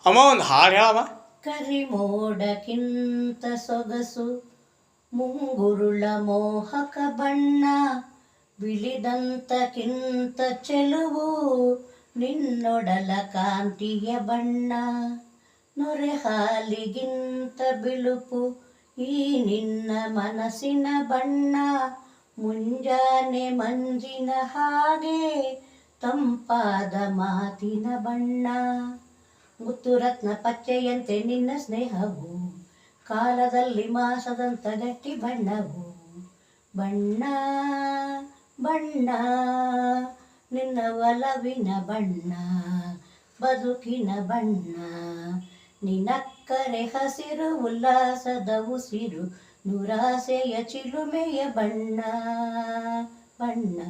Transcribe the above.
ಅಮ್ಮ ಒಂದು ಹಾಡು ಹೇಳಮ್ಮ. ಕರಿಮೋಡಕ್ಕಿಂತ ಸೊಗಸು ಮುಂಗುರುಳ ಮೋಹಕ ಬಣ್ಣ, ಬಿಳಿದಂತಕ್ಕಿಂತ ಚೆಲುವು ನಿನ್ನೊಡಲ ಕಾಂತಿಯ ಬಣ್ಣ, ನೊರೆ ಹಾಲಿಗಿಂತ ಬಿಳುಪು ಈ ನಿನ್ನ ಮನಸ್ಸಿನ ಬಣ್ಣ, ಮುಂಜಾನೆ ಮಂಜಿನ ಹಾಗೆ ತಂಪಾದ ಮಾತಿನ ಬಣ್ಣ, ಮುತ್ತುರತ್ನ ಪಚ್ಚೆಯಂತೆ ನಿನ್ನ ಸ್ನೇಹವು ಕಾಲದಲ್ಲಿ ಮಾಸದಂತ ಗಟ್ಟಿ ಬಣ್ಣವು, ಬಣ್ಣ ಬಣ್ಣ ನಿನ್ನ ಒಲವಿನ ಬಣ್ಣ ಬದುಕಿನ ಬಣ್ಣ, ನಿನಕ್ಕರೆ ಹಸಿರು ಉಲ್ಲಾಸದ ಉಸಿರು ನುರಾಸೆಯ ಚಿಲುಮೆಯ ಬಣ್ಣ ಬಣ್ಣ.